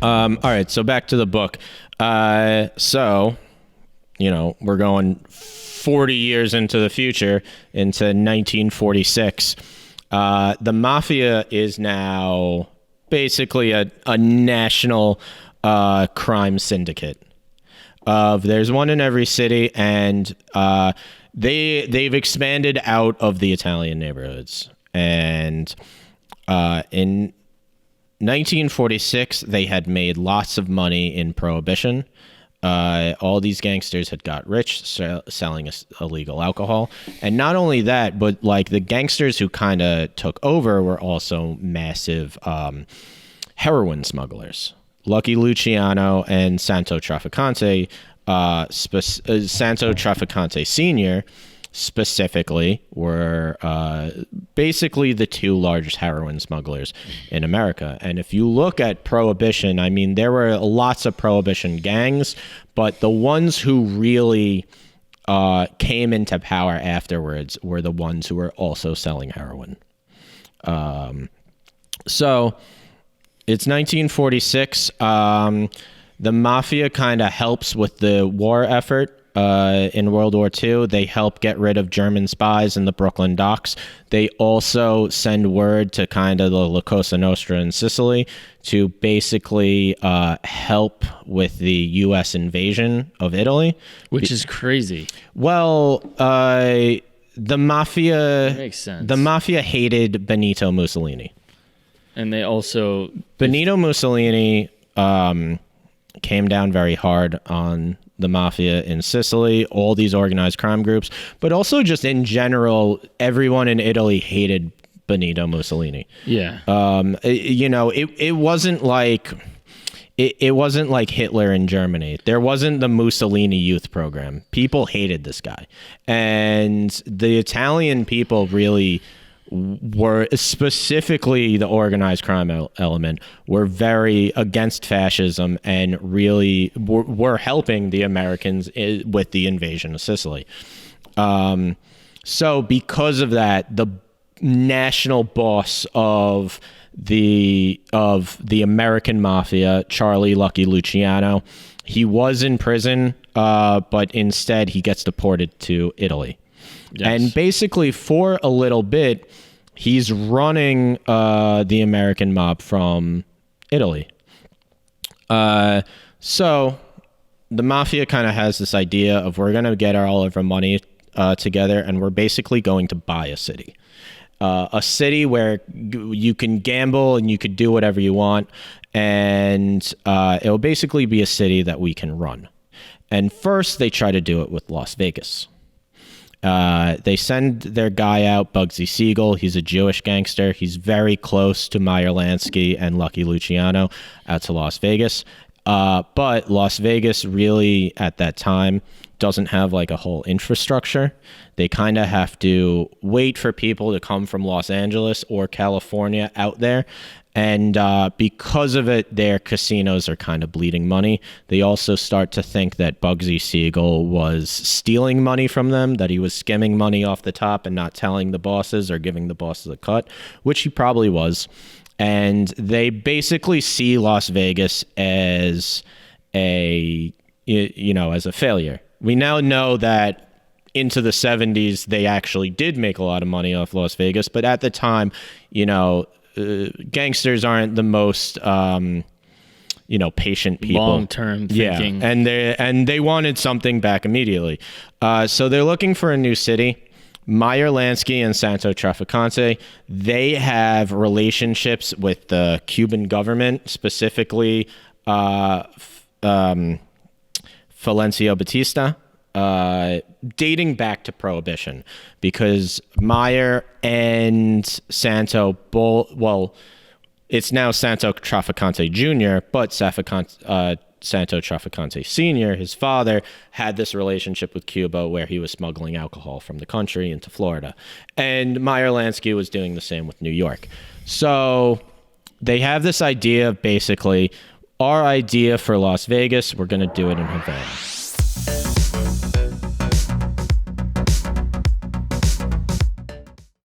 All right, so back to the book. So, we're going 40 years into the future, into 1946. The Mafia is now basically a national crime syndicate. There's one in every city, and they've expanded out of the Italian neighborhoods. And in 1946, they had made lots of money in Prohibition. All these gangsters had got rich selling illegal alcohol. And not only that, but like the gangsters who kind of took over were also massive heroin smugglers. Lucky Luciano and Santo Trafficante, Santo Trafficante Sr., specifically were basically the two largest heroin smugglers in America. And if you look at Prohibition, I mean, there were lots of Prohibition gangs, but the ones who really came into power afterwards were the ones who were also selling heroin. So it's 1946. The Mafia kind of helps with the war effort. In World War II, they help get rid of German spies in the Brooklyn docks. They also send word to kind of the La Cosa Nostra in Sicily to basically help with the U.S. invasion of Italy. Which is crazy. Well, the Mafia... That makes sense. The Mafia hated Benito Mussolini. And they also... Benito Mussolini came down very hard on the Mafia in Sicily, all these organized crime groups, but also just in general, everyone in Italy hated Benito Mussolini. Yeah. It wasn't like it wasn't like Hitler in Germany. There wasn't the Mussolini youth program. People hated this guy. And the Italian people really were, specifically the organized crime element, were very against fascism and really were helping the Americans with the invasion of Sicily. So because of that, the national boss of the American Mafia, Charlie Lucky Luciano, he was in prison, but instead he gets deported to Italy. Yes. And basically, for a little bit, he's running the American mob from Italy. So the Mafia kind of has this idea of, we're going to get all of our money together, and we're basically going to buy a city. A city where you can gamble and you could do whatever you want, and it'll basically be a city that we can run. And first, they try to do it with Las Vegas. They send their guy out, Bugsy Siegel. He's a Jewish gangster. He's very close to Meyer Lansky and Lucky Luciano, out to Las Vegas. But Las Vegas really, at that time, doesn't have like a whole infrastructure. They kind of have to wait for people to come from Los Angeles or California out there. And because of it, their casinos are kind of bleeding money. They also start to think that Bugsy Siegel was stealing money from them, that he was skimming money off the top and not telling the bosses or giving the bosses a cut, which he probably was. And they basically see Las Vegas as a failure. We now know that into the 70s, they actually did make a lot of money off Las Vegas. But at the time, gangsters aren't the most, patient people. Long-term thinking. Yeah, and they wanted something back immediately. So they're looking for a new city. Meyer Lansky and Santo Trafficante, they have relationships with the Cuban government, specifically Fulgencio Batista, dating back to Prohibition, because Meyer and Santo it's now Santo Trafficante Jr., but Santo Trafficante Sr., his father, had this relationship with Cuba where he was smuggling alcohol from the country into Florida. And Meyer Lansky was doing the same with New York. So they have this idea of basically, our idea for Las Vegas, we're going to do it in Havana.